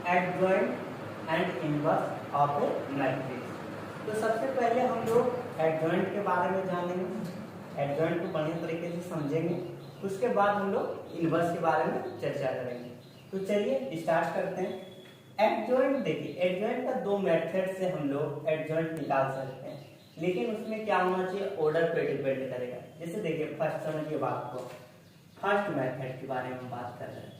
Adjoint and inverse of A matrix. तो सबसे पहले हम लोग एडजॉइंट के बारे में जानेंगे, एडजॉइंट को बढ़िया तरीके से समझेंगे, उसके बाद हम लोग इनवर्स के बारे में चर्चा करेंगे। तो चलिए स्टार्ट करते हैं। एडजॉइंट देखिए, एडजॉइंट का दो मेथड से हम लोग एडजॉइंट निकाल सकते हैं, लेकिन उसमें क्या होना चाहिए, ऑर्डर पे डिपेंड करेगा। जैसे देखिए फर्स्ट समझिए बात को, फर्स्ट मेथड के बारे में बात कर रहे हैं।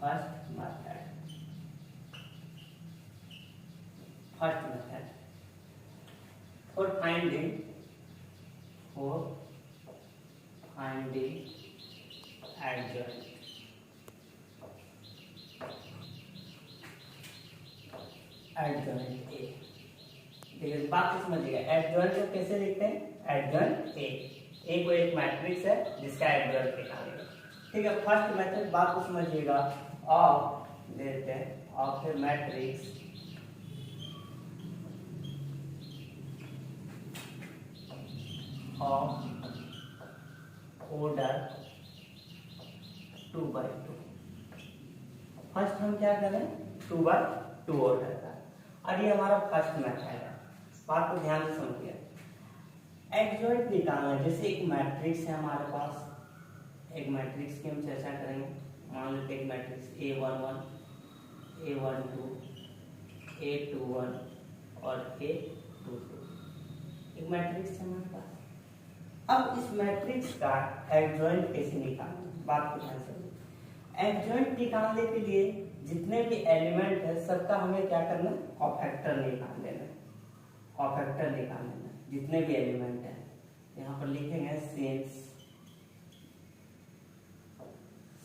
First method for finding adjoint. Adjoint A, देखिए बात को समझिएगा, एडजॉइंट को कैसे लिखते हैं, एडजॉइंट ए को एक मैट्रिक्स है जिसका एडजॉइंट निकालेंगे। ठीक है, फर्स्ट मेथड बात को समझिएगा, ऑफ देते हैं of A matrix of order 2x2। First हम क्या करें, 2x2 ऑर्डर का। अब ये हमारा फर्स्ट मेथड है, बात को ध्यान से समझिए। एडजॉइंट निकालना, जैसे एक मैट्रिक्स है हमारे पास, एक मैट्रिक्स की हम चर्चा करेंगे। मान लेते एक मैट्रिक्स A11, A12, A21 और A22, एक मैट्रिक्स है हमारे पास। अब इस मैट्रिक्स का एडजॉइंट कैसे निकालना, बात को ध्यान से। एडजॉइंट निकालने के लिए जितने भी एलिमेंट है सबका हमें क्या करना है, कॉफैक्टर निकाल लेना, कॉफैक्टर निकाल लेना, जितने भी एलिमेंट है। यहाँ पर लिखेंगे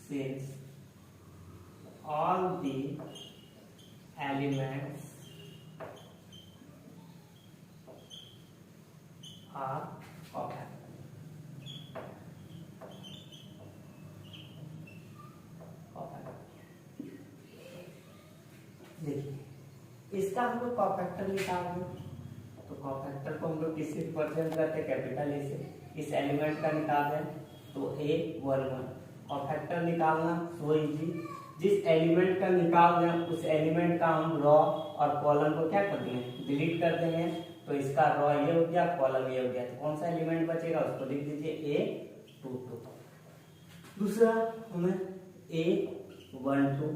since all the elements are cofactor। देखिए इसका हम लोग कॉफैक्टर निकालेंगे, तो कॉफैक्टर को हम लोग किससे रिप्रेजेंट करते हैं, कैपिटल ए से। इस एलिमेंट का निकाल दें तो A11, कॉफैक्टर निकालना सो इजी। जिस एलिमेंट का निकाल दें उस एलिमेंट का हम रॉ और कॉलम को क्या कर देंगे, डिलीट कर देंगे। तो इसका रॉ ये हो गया, कॉलम ये हो गया, तो कौन सा एलिमेंट बचेगा उसको लिख दीजिए A22। दूसरा हमें A12,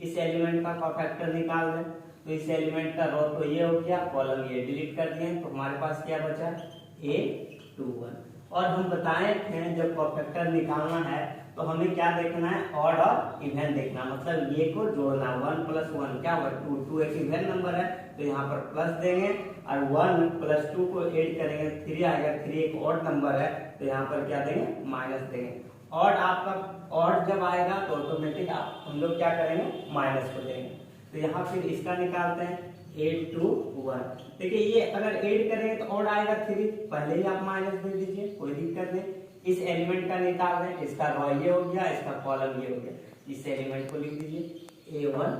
इस एलिमेंट का कॉफैक्टर निकाल दें, तो इस एलिमेंट का रो तो ये हो गया, कॉलम ये डिलीट कर दिए, तो हमारे पास क्या बचा, A21। और हम बताए थे जब कॉफैक्टर निकालना है तो हमें क्या देखना है, ऑड और इवन देखना, मतलब ये को जोड़ना। 1 + 1 क्या हुआ, 2 एक इवन नंबर है तो यहाँ पर प्लस देंगे, और 1 + 2 को ऐड करेंगे, 3 आएगा, 3 एक ऑड नंबर है तो यहाँ पर क्या देंगे, माइनस देंगे। ऑड आपका ऑड जब आएगा तो ऑटोमेटिक हम लोग क्या करेंगे, माइनस को देंगे। तो यहाँ फिर इसका निकालते हैं A21। देखिए ये अगर ऐड करेंगे तो ऑड आएगा 3, पहले ही आप माइनस दे दीजिए, कोई दिक्कत नहीं। इस एलिमेंट का निकाल दें, इसका रॉ ये हो गया, इसका कॉलम ये हो गया, इस एलिमेंट को लिख दीजिए A12।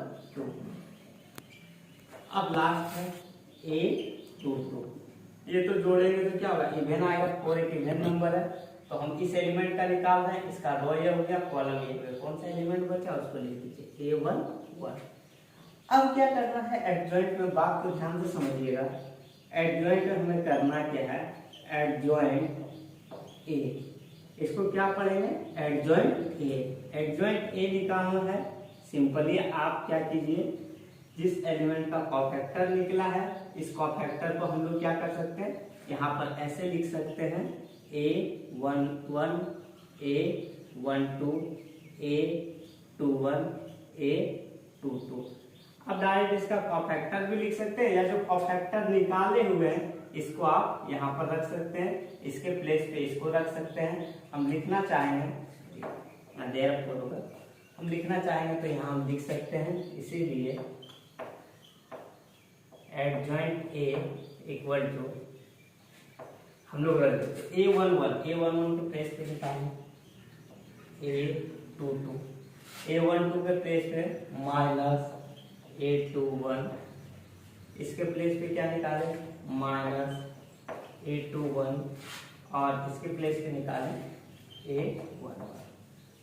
अब लास्ट है A22, ये तो जोड़ेंगे तो क्या होगा, इवन आएगा, और एक इवन नंबर है तो हम इस एलिमेंट का निकाल दें, इसका रो ये हो गया, कॉलम ये हो गया, कौन सा एलिमेंट बचा उसको लिख दीजिए A11। अब क्या करना है एडजॉइंट में, बात को ध्यान से समझिएगा। एडजॉइंट में हमें करना क्या है, एडजॉइंट ए, इसको क्या पढ़ेंगे, एडजॉइंट ए। एडजॉइंट ए निकालना है, सिंपली आप क्या कीजिए, जिस एलिमेंट का कॉफैक्टर निकला है इस कॉफैक्टर को हम लोग क्या कर सकते हैं, यहाँ पर ऐसे लिख सकते हैं A11, A12, A21, A22। अब डायरेक्ट इसका कॉफैक्टर भी लिख सकते हैं, या जो कॉफैक्टर निकाले हुए हैं इसको आप यहाँ पर रख सकते हैं, इसके प्लेस पे इसको रख सकते हैं। हम लिखना चाहेंगे, मैं देर करूँगा, हम लिखना चाहेंगे तो यहाँ हम लिख सकते हैं, इसीलिए एडजॉइंट ए इक्वल टू हम लोग रख देते A11 के प्लेस पे निकालें A22, A12 के प्लेस पे माइनस A21, इसके प्लेस पे क्या निकालें, माइनस A21, और इसके प्लेस पे निकालें A11।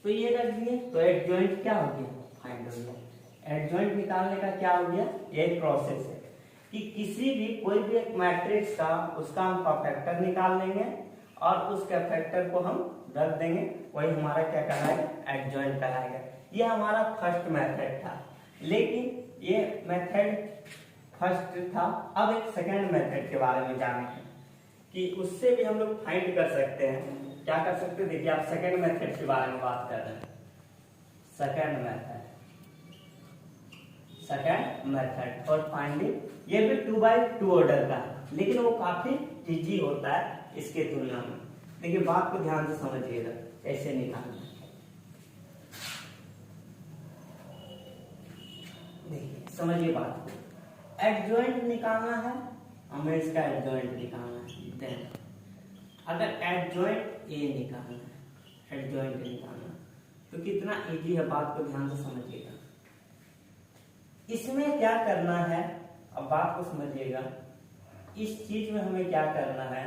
तो ये रख दिए, तो एडजॉइंट क्या हो गया, फाइंड हो गया। एडजॉइंट निकालने का क्या हो गया, ये प्रोसेस है कि किसी भी कोई भी एक मैट्रिक्स का उसका हम कोफैक्टर निकाल लेंगे और उस कोफैक्टर को हम रख देंगे, वही हमारा क्या कहलाएगा, एडजॉइंट कहलाएगा। ये हमारा फर्स्ट मेथड था, लेकिन ये मेथड फर्स्ट था। अब एक सेकंड मेथड के बारे में जानेंगे कि उससे भी हम लोग फाइंड कर सकते हैं। क्या कर सकते हैं, देखिए आप सेकंड मेथड के बारे में बात कर रहे हैं। सेकंड मेथड फॉर फाइंडिंग, ये भी 2x2 ऑर्डर का है, लेकिन वो काफी इजी होता है इसके तुलना में। देखिए बात को ध्यान से समझिएगा कैसे निकालना है। देखिए समझिए बात को, एडजॉइंट निकालना है, हमें इसका एडजॉइंट निकालना है। देन अगर एडजॉइंट ए निकालना है, एडजॉइंट निकालना तो कितना इजी है, बात को ध्यान से समझिएगा। इसमें क्या करना है, अब बात को समझिएगा, इस चीज में हमें क्या करना है,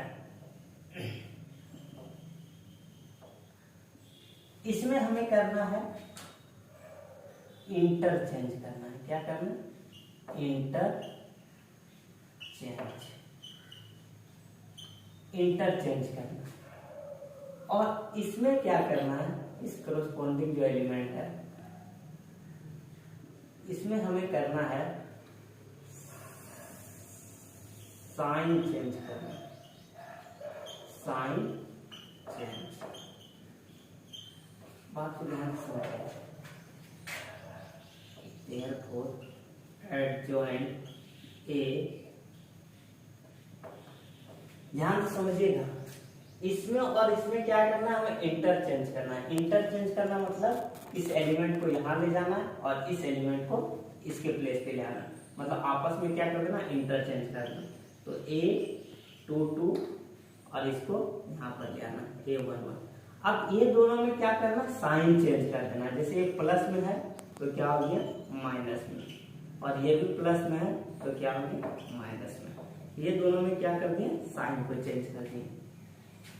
इसमें हमें करना है इंटरचेंज करना है। क्या करना है, इंटरचेंज करना। और इसमें क्या करना है, इस कॉरेस्पॉन्डिंग जो एलिमेंट है इसमें हमें करना है साइन चेंज करना, साइन चेंज। बात को ध्यान से समझिए। Therefore adjoint A, ध्यान से समझिएगा, इसमें और इसमें क्या करना है, हमें इंटरचेंज करना है। इंटरचेंज करना मतलब इस एलिमेंट को यहाँ ले जाना है और इस एलिमेंट को इसके प्लेस पे ले आना, मतलब आपस में क्या कर देना, इंटरचेंज करना। तो A22 और इसको यहाँ पर ले आना A11। अब ये दोनों में क्या करना, साइन चेंज कर देना। जैसे ये प्लस में है तो क्या हो गया, माइनस में, और ये भी प्लस में है तो क्या हो गया, माइनस में। ये दोनों में क्या कर दिए, साइन को चेंज कर दिए।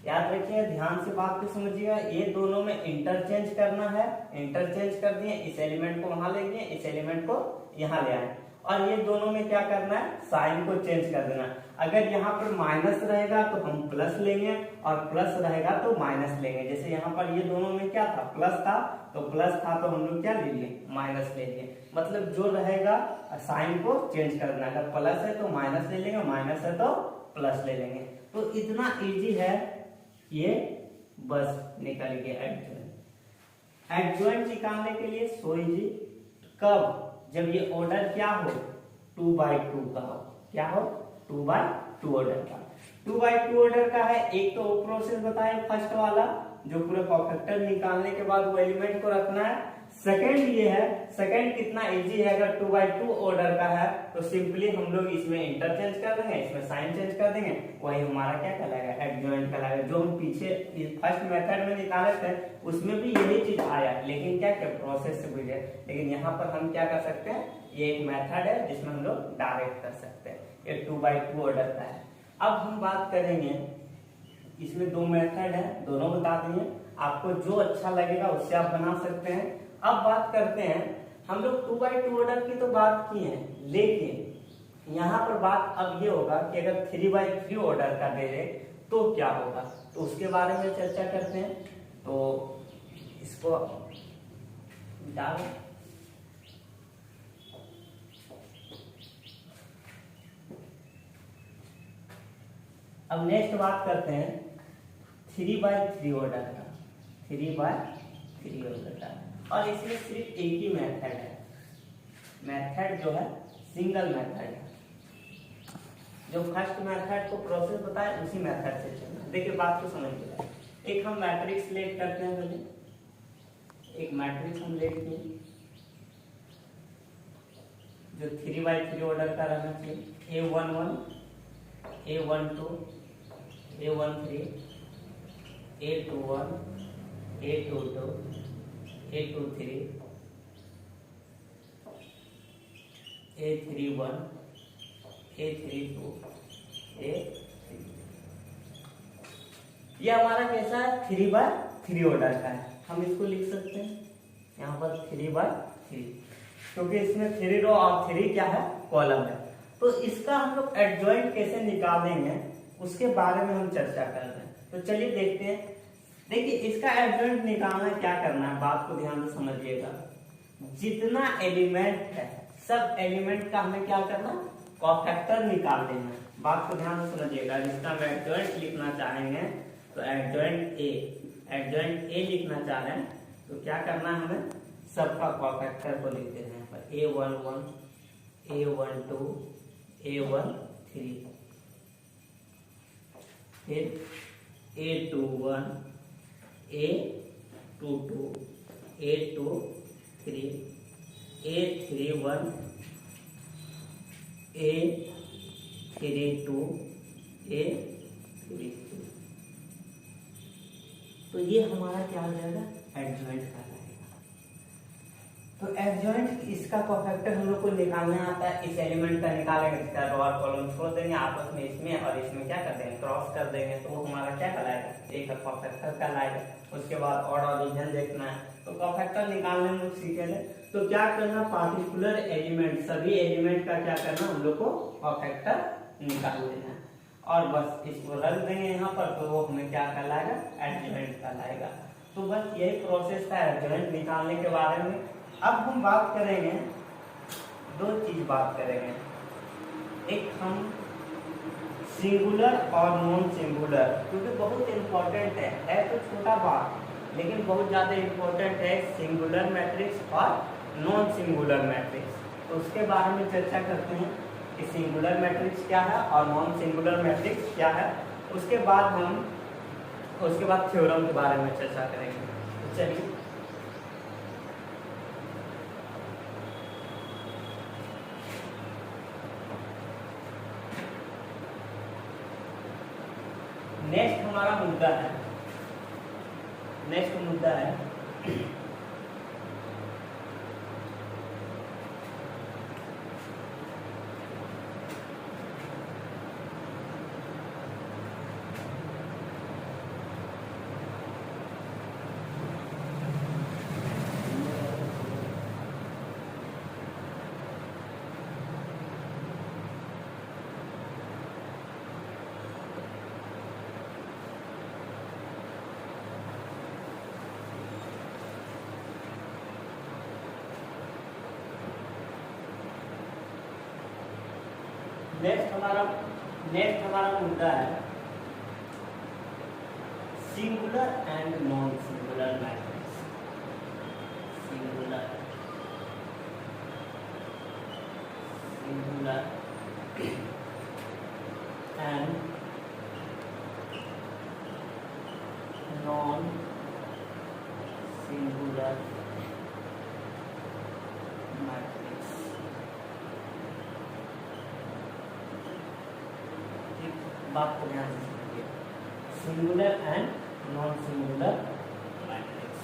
याद रखिए, ध्यान से बात को समझिएगा, ये दोनों में इंटरचेंज करना है, इंटरचेंज कर दिए, इस एलिमेंट को वहां ले गए, इस एलिमेंट को यहाँ ले आए। और ये दोनों में क्या करना है, साइन को चेंज कर देना। अगर यहाँ पर माइनस रहेगा तो हम प्लस लेंगे और प्लस रहेगा तो माइनस लेंगे। जैसे यहाँ पर ये दोनों में क्या था, प्लस था, तो प्लस था तो हम लोग क्या ले लिए, माइनस ले लिए। मतलब जो रहेगा साइन को चेंज कर देना, अगर प्लस है तो माइनस ले लेंगे, माइनस है तो प्लस ले लेंगे। तो इतना इजी है ये, बस निकल गया एडजॉइंट। एडजॉइंट निकालने के लिए सो इजी, कब, जब ये ऑर्डर क्या हो, 2x2 का हो। क्या हो, 2x2 ऑर्डर का। 2x2 ऑर्डर का है। एक तो वो प्रोसेस बताए फर्स्ट वाला, जो पूरे कोफैक्टर निकालने के बाद वो एलिमेंट को रखना है। सेकंड ये है, सेकंड कितना इजी है, अगर 2x2 ऑर्डर का है तो सिंपली हम लोग इसमें इंटरचेंज कर देंगे, इसमें साइन चेंज कर देंगे, वही हमारा क्या कहलाएगा, एडजॉइंट कहलाएगा। जो हम पीछे फर्स्ट मेथड में निकाले थे उसमें भी यही चीज आया, लेकिन क्या क्या प्रोसेस से गुजरे। लेकिन यहाँ पर हम क्या कर सकते हैं, ये एक मेथड है जिसमें हम लोग डायरेक्ट कर सकते हैं। ये 2x2 ऑर्डर का है। अब हम बात करेंगे, इसमें दो मेथड है, दोनों बता दिए, आपको जो अच्छा लगेगा उससे आप बना सकते हैं। अब बात करते हैं, हम लोग 2x2 ऑर्डर की तो बात की है, लेकिन यहाँ पर बात अब ये होगा कि अगर 3x3 ऑर्डर का दे दे तो क्या होगा, तो उसके बारे में चर्चा करते हैं। तो इसको डाल, अब नेक्स्ट बात करते हैं 3x3 ऑर्डर का, 3x3 ऑर्डर का। और इसमें सिर्फ एक ही मेथड है, मेथड जो है सिंगल मेथड है। जो फर्स्ट मेथड को प्रोसेस बताए उसी मेथड से चलना। देखिए बात को समझिए, एक हम मैट्रिक्स लेट करते हैं। पहले एक मैट्रिक्स हम लेट किए जो 3x3 ऑर्डर का रहना चाहिए। A11, A12, A13, A21, A22, A23, A31, A32, A3। ये हमारा कैसा है, 3x3 3 ऑर्डर का है, हम इसको लिख सकते हैं यहाँ पर 3/3, क्योंकि इसमें 3 रो और 3 क्या है कॉलम है। तो इसका हम लोग एडजॉइंट कैसे निकालेंगे उसके बारे में हम चर्चा कर रहे हैं। तो चलिए देखते हैं। देखिए इसका एडजॉइंट निकालना क्या करना है, बात को ध्यान से समझिएगा। जितना एलिमेंट है सब एलिमेंट का हमें क्या करना, कॉफैक्टर निकाल देना है। बात को ध्यान से समझिएगा। जिसका हम एडजॉइंट लिखना चाहेंगे तो एडजॉइंट ए लिखना चाह रहे हैं तो क्या करना है, हमें सबका कॉफैक्टर को लिख देना है। A11 A12 A13, फिर A21 A22 A23 A31 A32 A32। तो ये हमारा क्या हो जाएगा, एडजॉइंट कहलाएगा। तो एडजॉइंट इसका कॉफैक्टर हम लोग को निकालना आता है। इस एलिमेंट का निकालेंगे, इसका रो और कॉलम छोड़ देंगे, आपस में इसमें और इसमें क्या कर देंगे, क्रॉस कर देंगे, तो वो हमारा क्या कहलाएगा, ए का कॉफैक्टर कहलाएगा। उसके बाद और रीजन देखना है, तो कॉफैक्टर निकालने में सीखे थे। तो क्या करना, पार्टिकुलर एलिमेंट, सभी एलिमेंट का क्या करना, हम लोग को कॉफैक्टर निकाल लेना है और बस इसको रख देंगे यहाँ पर, तो वो हमें क्या कहलाएगा, एडजॉइंट कहलाएगा। तो बस यही प्रोसेस था एडजॉइंट निकालने के बारे में। अब हम बात करेंगे, दो चीज बात करेंगे। एक हम सिंगुलर और नॉन सिंगुलर, क्योंकि बहुत इंपॉर्टेंट है तो छोटा बात लेकिन बहुत ज्यादा इंपॉर्टेंट है, सिंगुलर मैट्रिक्स और नॉन सिंगुलर मैट्रिक्स। तो उसके बारे में चर्चा करते हैं कि सिंगुलर मैट्रिक्स क्या है और नॉन सिंगुलर मैट्रिक्स क्या है। उसके बाद थ्योरम के बारे में चर्चा करेंगे। तो चलिए नेक्स्ट हमारा मुद्दा है, नेक्स्ट मुद्दा है नेक्स्ट हमारा मुद्दा है singular and non singular matrix. Singular and non singular matrix. बात को ध्यान से समझिए, singular and non singular matrix.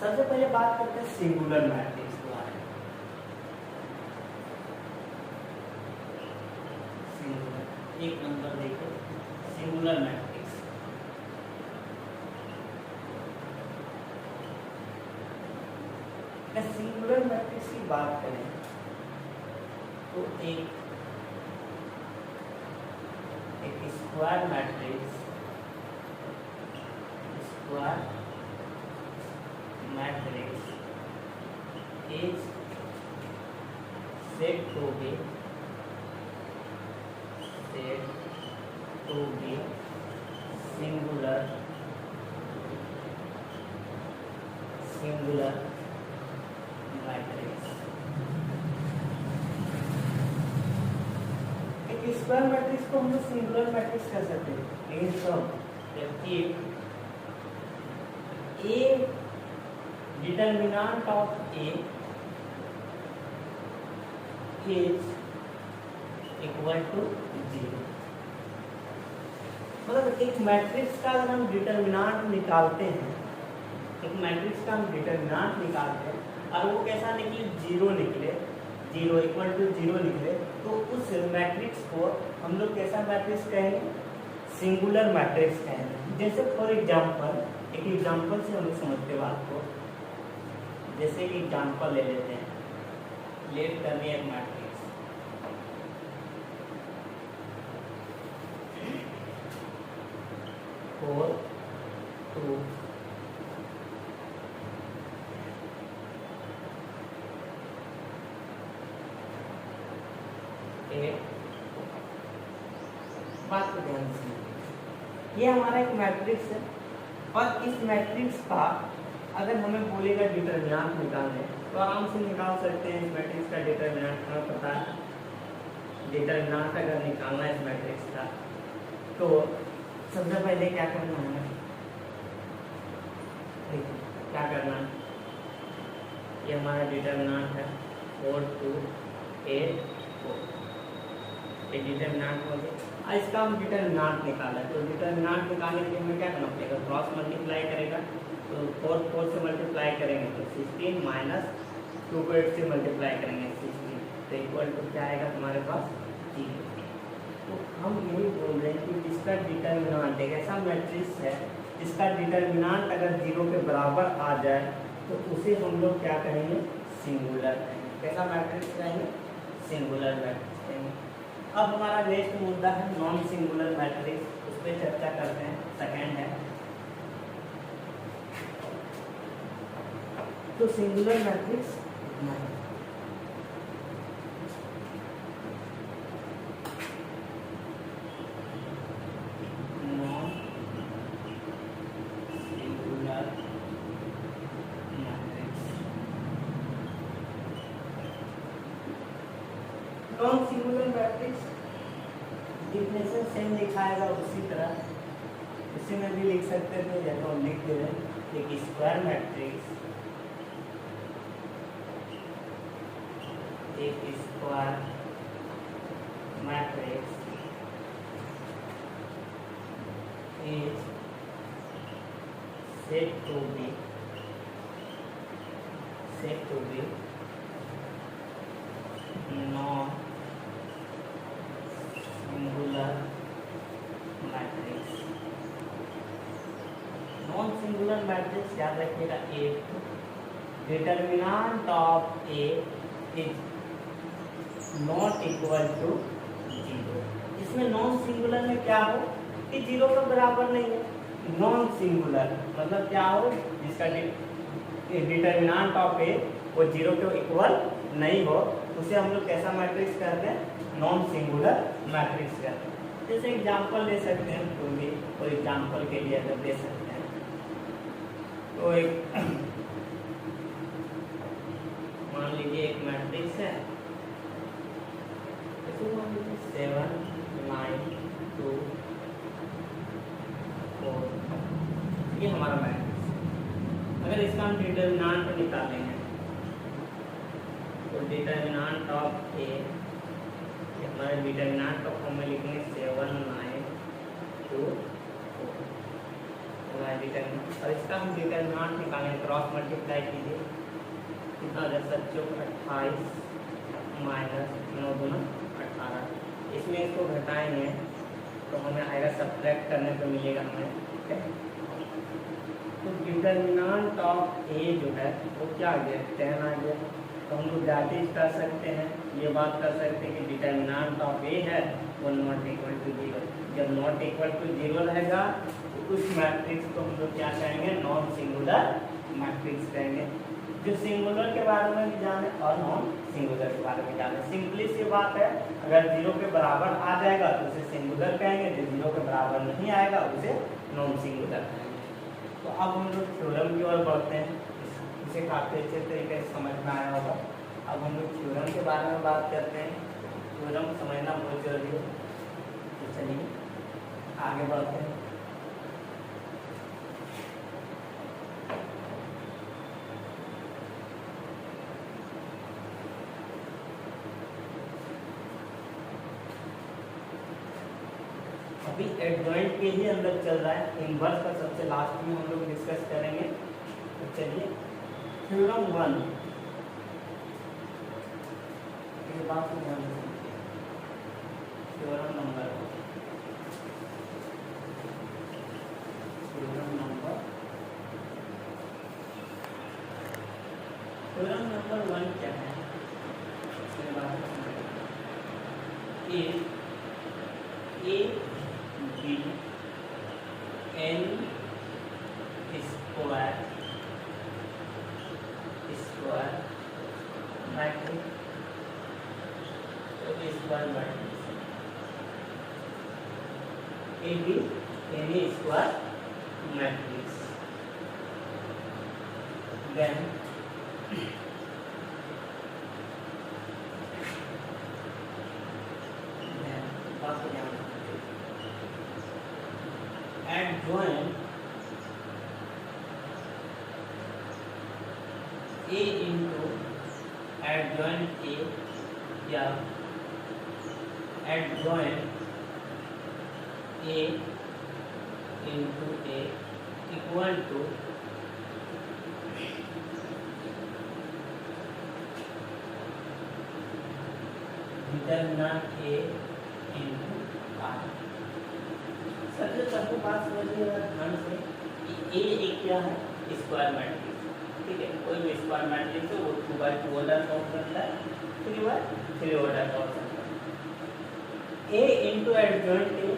सबसे पहले बात करते हैं सिंगुलर मैट्रिक्स के बारे में। सिंगुलर, एक नंबर देखो, सिंगुलर मैट्रिक्स। सिंगुलर मैट्रिक्स की बात करें तो एक square matrix is said to be singular matrix. Square matrix को हम लोग सिंगुलर मैट्रिक्स कह सकते हैं, लेकिन जबकि A determinant of A is equal to 0। मतलब एक मैट्रिक्स का अगर हम डिटर्मिनेंट निकालते हैं, एक मैट्रिक्स का हम डिटर्मिनेंट निकालते हैं और वो कैसा निकले, 0 निकले, 0 इक्वल टू 0 निकले, तो उस मैट्रिक्स को हम लोग कैसा मैट्रिक्स कहेंगे, सिंगुलर मैट्रिक्स कहेंगे। जैसे फॉर एग्जांपल, एक एग्जांपल से हम समझते बात को। जैसे एक एग्जांपल ले लेते हैं, लेट करनी एक मैट्रिक्स 4 2 8। बात को ध्यान से, ये हमारा एक मैट्रिक्स है और इस मैट्रिक्स का अगर हमें बोलेगा डिटरमिनेंट निकालने तो आराम से निकाल सकते हैं। इस मैट्रिक्स का डिटरमिनेंट हमें पता है। डिटरमिनेंट अगर निकालना है इस मैट्रिक्स का तो सबसे पहले क्या करना है, क्या करना है, ये हमारा डिटरमिनेंट है 4 2 8 4। ये डिटरमिनेंट हो गया। इसका हम डिटरमिनेंट निकाला, तो डिटरमिनेंट निकालने के लिए हमें क्या करना पड़ेगा, क्रॉस मल्टीप्लाई करेगा। तो 4 4 से मल्टीप्लाई करेंगे तो 16 माइनस 2 को 8 से मल्टीप्लाई करेंगे 16, तो इक्वल टू क्या आएगा हमारे पास 0। तो हम यही बोल रहे हैं कि इसका डिटरमिनेंट एक ऐसा मैट्रिक्स है जिसका डिटरमिनेंट अगर 0 के बराबर आ जाए तो उसे हम लोग क्या कहेंगे, सिंगुलर कहेंगे। कैसा मैट्रिक्स कहेंगे, सिंगुलर मैट्रिक्स कहेंगे। अब हमारा नेक्स्ट मुद्दा है नॉन सिंगुलर मैट्रिक्स, उस पर चर्चा करते हैं। सेकंड है तो singular matrix non singular matrix. Non singular matrix definition same लिखाएगा उसी तरह, उसी में भी लिख सकते थे जैसे हम लिख दे रहे हैं। एक स्क्वायर मैट्रिक्स, एक square matrix is said to be non singular matrix. Non singular matrix याद रखिएगा, एक determinant of A is not equal to 0। इसमें नॉन सिंगुलर में क्या हो कि 0 के बराबर नहीं है। नॉन सिंगुलर मतलब क्या हो, जिसका डिटरमिनेंट ऑफ ए वो 0 के इक्वल नहीं हो, उसे हम लोग कैसा मैट्रिक्स कहते हैं, नॉन सिंगुलर मैट्रिक्स कहते हैं। जैसे एग्जांपल ले सकते हैं, कोई भी कोई एग्जांपल के लिए अगर दे सकते हैं तो एक मान लीजिए एक मैट्रिक्स है 7 9 2 4, ये हमारा मैट्रिक्स। अगर इसका हम डिटरमिनेंट निकालेंगे तो डिटरमिनेंट ऑफ ए, हमारे डिटरमिनेंट का फॉर्म में लिखेंगे 7 9 2 4 हमारा डिटरमिनेंट। और इसका हम डिटरमिनेंट निकालेंगे, क्रॉस मल्टीप्लाई कीजिए, कितना 10 चौक 28 माइनस 9 दूना 18। इसमें इसको घटाएंगे तो हमें आएगा, सब्ट्रैक्ट करने पे मिलेगा हमें। तो डिटरमिनेंट ऑफ ए जो है वो क्या आ गया, 10 आ गया। तो हम लोग दैट कर सकते हैं, ये बात कर सकते हैं कि डिटरमिनेंट ऑफ ए है वो नॉट इक्वल टू 0। जब नॉट इक्वल टू 0 रहेगा तो उस मैट्रिक्स को हम लोग क्या कहेंगे, नॉन सिंगुलर मैट्रिक्स कहेंगे। जो सिंगुलर के बारे में भी जाने और नॉन सिंगुलर के बारे में जाने, सिंपली सी बात है, अगर 0 के बराबर आ जाएगा तो उसे सिंगुलर कहेंगे, जो 0 के बराबर नहीं आएगा उसे नॉन सिंगुलर कहेंगे। तो अब हम लोग थ्योरम की ओर बढ़ते हैं, इसे काफ़ी अच्छे तरीके से समझ में आया होगा। अब हम लोग थ्योरम के बारे में बात करते हैं। थ्योरम समझना बहुत जरूरी है, तो चलिए आगे बढ़ते हैं। अभी एडजॉइंट के ही अंदर चल रहा है, इनवर्स का सबसे लास्ट में हम लोग डिस्कस करेंगे। तो चलिए थ्योरम 1, ये बात को ध्यान रखिए, थ्योरम नंबर 1 थ्योरम नंबर 1 क्या है? If A be an square matrix तो square matrix A be any square matrix then adjoint A into adjoint A या adjoint A into A equal to determinant A into R। सबसे सबको पास समझिएगा ध्यान से कि A एक क्या है? Square matrix. ठीक है, कोई भी स्क्वायर मैट्रिक्स है वो 2x2 ऑर्डर का हो सकता है, 3x3 ऑर्डर का हो सकता है। A into adjoint A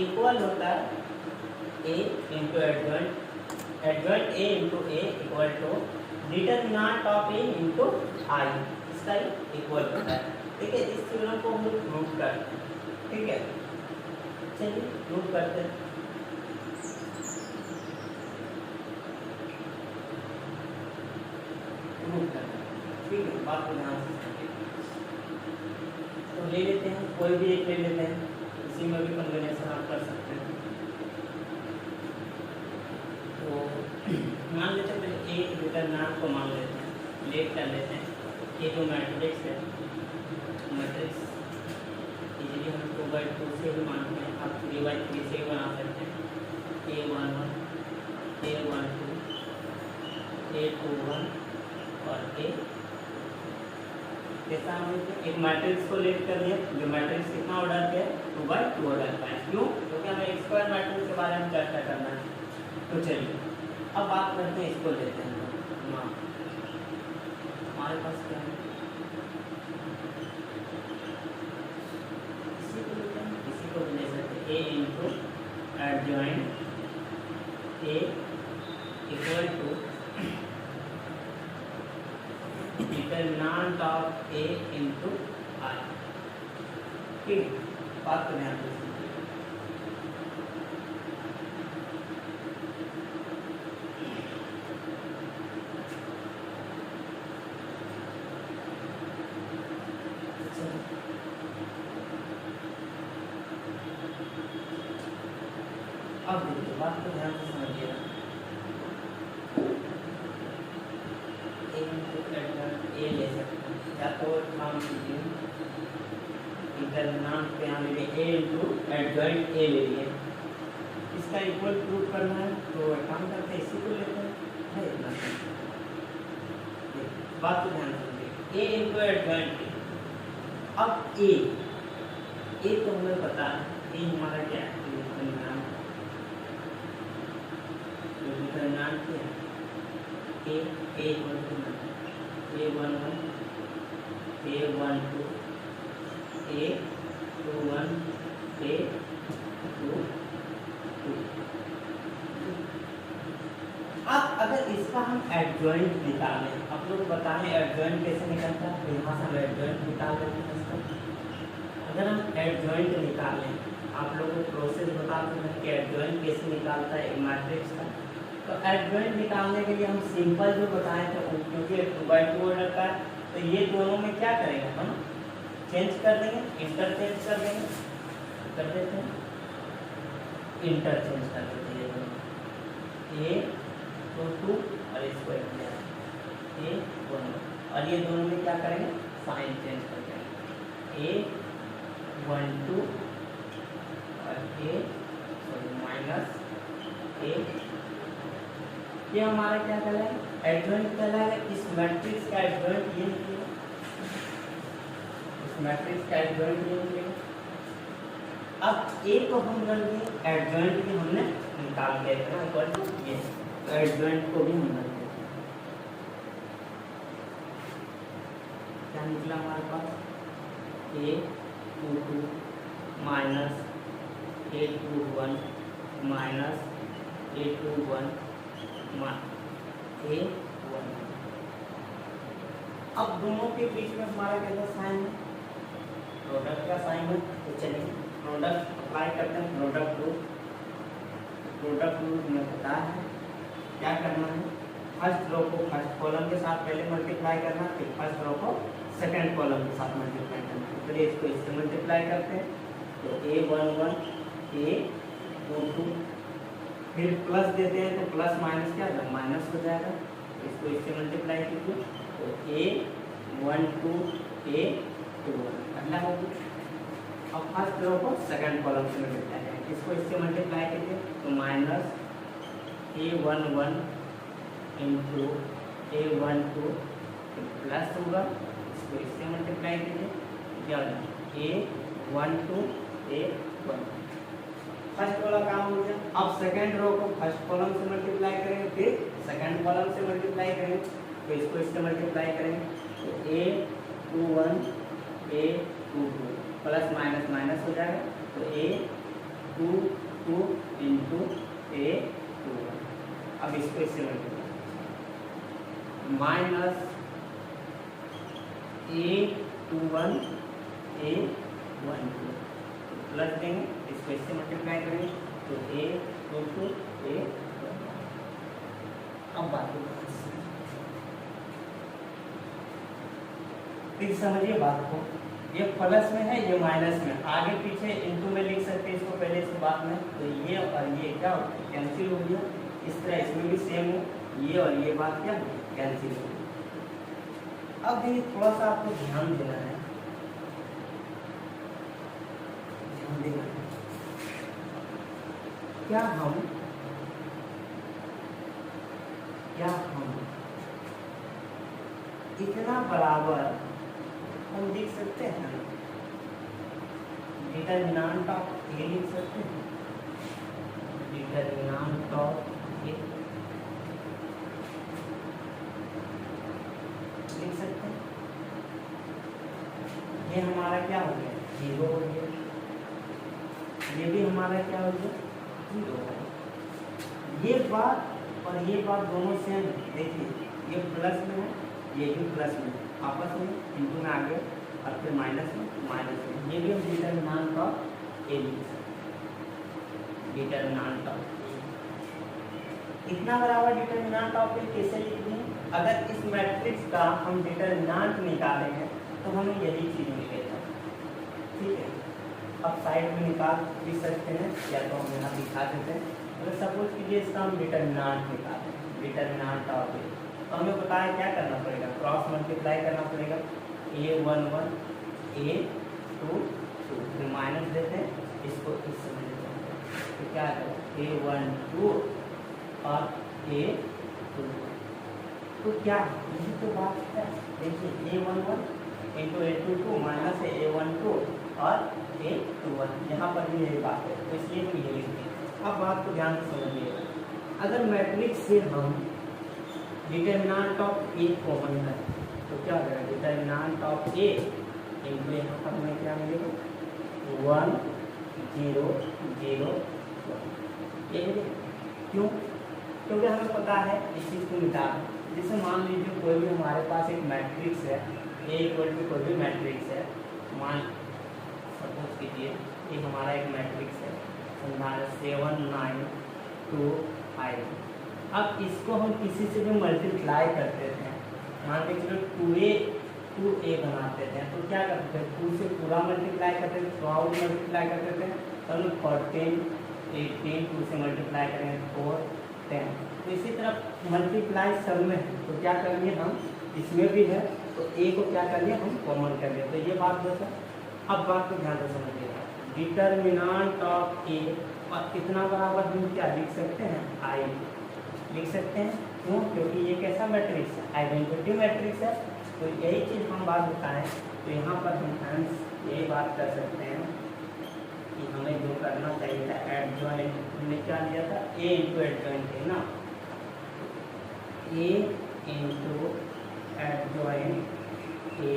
equal होता है A into adjoint A into A equal to determinant of A into I, इसका इक्वल होता है। ठीक है, इस थ्योरम को हम लोग प्रूव करते हैं। ठीक है, चलिए प्रूव करते हैं। ठीक है, बात को ध्यान से तो ले लेते हैं, कोई भी एक ले लेते हैं, इसी में भी कॉम्बिनेशन आप कर सकते हैं। तो मान लेते हैं पहले एक डिटरमिनेंट को मान लेते हैं, लेट कर लेते हैं। ये जो मैट्रिक्स है, मैट्रिक्स इजीली हम 2x2 से भी मानते हैं, आप 3x3 से भी बना सकते हैं। A11 A12 A21 और A कैसा हमने एक मैट्रिक्स को लेट कर दिया, जो मैट्रिक्स कितना ऑर्डर के 2x2 ऑर्डर का है। क्यों? क्योंकि हमें स्क्वायर मैट्रिक्स के बारे में चर्चा करना है। तो चलिए अब बात करते हैं, इसको लेते हैं। हमारे पास क्या है? इसी को ले सकते हैं। A into adjoint A equal to determinant of A into I। ठीक, बात को ध्यान से अब देखिए, बात को ध्यान से समझिएगा। ए ले सकते हैं या तो काम कीजिए डिटरमिनेंट पे यहाँ ले A into adjoint A ले लिए, इसका इक्वल प्रूव करना है तो काम करते हैं, इसी को लेते हैं। इतना बात को ध्यान से A into adjoint A। अब A तो हमें पता है, A हमारा क्या है? डिटरमिनेंट क्या है? A11 A12 A21 A22। अब अगर इसका हम एडजॉइंट निकालें, आप लोग बताएं एडजॉइंट कैसे निकलता है? यहाँ से हम एडजॉइंट निकाल लेते हैं इसका। अगर हम एडजॉइंट निकालें, आप लोगों को प्रोसेस बताते हैं कि एडजॉइंट कैसे निकालता है एक मैट्रिक्स का। तो एडजॉइंट निकालने के लिए हम सिंपल जो बताए थे, क्योंकि 2x2 ऑर्डर का है तो ये दोनों में क्या करेंगे? हम चेंज कर देंगे, इंटरचेंज कर देंगे, कर देते हैं, इंटरचेंज कर देते हैं। ये दोनों A22 और इसको A1 और ये दोनों में क्या करेंगे? साइन चेंज कर देंगे। A12 और माइनस A, ये हमारा क्या कहलाएगा? एडजॉइंट कहलाएगा। इस मैट्रिक्स का एडजॉइंट ये निकलेगा, इस मैट्रिक्स का एडजॉइंट ये निकलेगा। अब A को हम रख दिए, एडजॉइंट भी हमने निकाल के रखना, इक्वल टू ये, तो एडजॉइंट को भी हम रख देते हैं। क्या निकला हमारे पास A22 minus A21 minus A21 A1। अब दोनों के बीच में हमारा कैसा साइन है, प्रोडक्ट का साइन है। तो चलिए प्रोडक्ट अप्लाई करते हैं। प्रोडक्ट रूल हमें पता है क्या करना है, फर्स्ट रो को फर्स्ट कॉलम के साथ पहले मल्टीप्लाई करना, फिर फर्स्ट रो को सेकंड कॉलम के साथ मल्टीप्लाई करना। फिर इसको इससे मल्टीप्लाई करते हैं तो A11 A22, फिर प्लस देते हैं तो प्लस माइनस क्या है, माइनस हो जाएगा। तो इसको इससे मल्टीप्लाई कीजिए तो A12 A21 अगला हो गया। अब फर्स्ट रो को सेकंड कॉलम से मल्टीप्लाई करें, इसको इससे मल्टीप्लाई कीजिए तो minus A11 into A12 plus होगा, इसको इससे मल्टीप्लाई कीजिए क्या होगा A12 A1। फर्स्ट वाला काम हो गया। अब सेकंड रो को फर्स्ट कॉलम से मल्टीप्लाई करेंगे, फिर सेकंड कॉलम से मल्टीप्लाई करेंगे तो इसको इससे मल्टीप्लाई करेंगे तो A21 A22 plus minus minus हो जाएगा तो A22 इंटू A21। अब इसको इससे multiply minus A21 A12 plus देंगे, इसको इससे मल्टीप्लाई करेंगे तो A22 A1। अब बात फिर समझिए बात को, ये प्लस में है ये माइनस में, आगे पीछे इनटू में लिख सकते हैं इसको पहले इसके बाद में। तो ये और ये क्या कैंसिल हो गया, इस तरह इसमें भी सेम हो, ये और ये बात क्या कैंसिल हो गई। अब ये थोड़ा सा आपको ध्यान देना है, ध्यान देना है। क्या हम इतना बराबर हम लिख सकते हैं, डिटरमिनेंट ऑफ ए लिख सकते हैं, डिटरमिनेंट ऑफ ए लिख सकते हैं। ये हमारा क्या हो गया, 0 हो गया, ये भी हमारा क्या हो गया, 0 हो गया। ये बात और ये बात दोनों सेम है। देखिए ये प्लस में है, ये भी प्लस में, आपस में इंटू में आ गया और फिर माइनस में। ये भी हम डिटरमिनेंट ऑफ ए लिख सकते हैं, डिटरमिनेंट ऑफ ए। इतना बराबर डिटरमिनेंट ऑफ ए कैसे लिखते हैं, अगर इस मैट्रिक्स का हम डिटरमिनेंट निकालेंगे तो हमें यही चीज मिलेगा। ठीक है, अब साइड में निकाल भी सकते हैं या तो हम यहाँ दिखा देते हैं। अगर सपोज कीजिए इसका हम डिटरमिनेंट निकालें, डिटरमिनेंट ऑफ ए, तो हमें पता है क्या करना पड़ेगा, क्रॉस मल्टीप्लाई करना पड़ेगा। A11 A22 फिर माइनस देते हैं, इसको इससे मल्टीप्लाई करते हैं तो क्या है A12 और A22। तो क्या यही तो बात है। देखिए A11 इंटू A22 माइनस है A12 और A21, यहाँ पर भी यही बात है, तो इसलिए हम ये लिखते हैं। अब बात को ध्यान से समझिएगा, अगर मैट्रिक्स से हम डिटरमिनेंट ऑफ ए कॉमन है तो क्या हो जाएगा, डिटरमिनेंट ऑफ ए इंटू यहाँ पर हमें क्या मिलेगा 1 0 0 1। क्यों, क्योंकि हमें पता है इस चीज़ को मिटा, जैसे मान लीजिए कोई भी हमारे पास एक मैट्रिक्स है, ए इक्वल टू कोई भी मैट्रिक्स है, मान सपोज कीजिए ये हमारा एक मैट्रिक्स है 7 9 2 5। अब इसको हम किसी से भी मल्टीप्लाई करते थे, मान के चलो 2a बनाते थे, तो क्या करते थे 2 से पूरा मल्टीप्लाई करते थे, थ्रू आउट मल्टीप्लाई करते थे, तो 14 18 2 से मल्टीप्लाई करेंगे 4 10। तो इसी तरह मल्टीप्लाई सब में है, तो क्या करेंगे हम, इसमें भी है तो a को क्या करेंगे हम कॉमन कर लेते। तो ये बात दोस्तों, अब बात को ध्यान से समझिएगा, डिटरमिनेंट ऑफ ए और कितना बराबर हम क्या लिख सकते हैं, आई लिख सकते हैं। क्यों, क्योंकि ये कैसा मैट्रिक्स है, आइडेंटिटी मैट्रिक्स है। तो यही चीज़ हम बात बताएं तो यहाँ पर हम फ्रेंड्स यही बात कर सकते हैं कि हमें जो करना चाहिए था, एडजॉइंट हमने क्या लिया था, ए इंटू एडजॉइंट है ना, A into adjoint A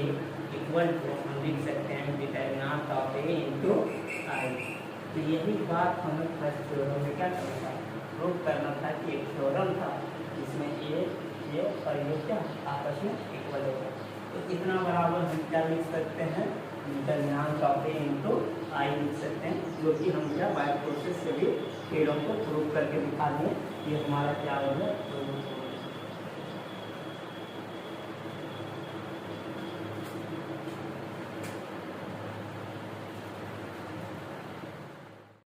equal to हम लिख सकते हैं determinant of A into I. तो यही बात हमें फर्स्ट थ्योरम में क्या करना था, प्रूव करना था कि एक थ्योरम था इसमें ये और ये क्या आपस में इक्वल होगा। तो इतना बराबर हम क्या लिख सकते हैं, डिटरमिनेंट ऑफ ए इंटू आई लिख सकते हैं, जो कि हम क्या बाय प्रोसेस से भी थ्योरम को प्रूव करके दिखा दें। ये हमारा क्या हो गया।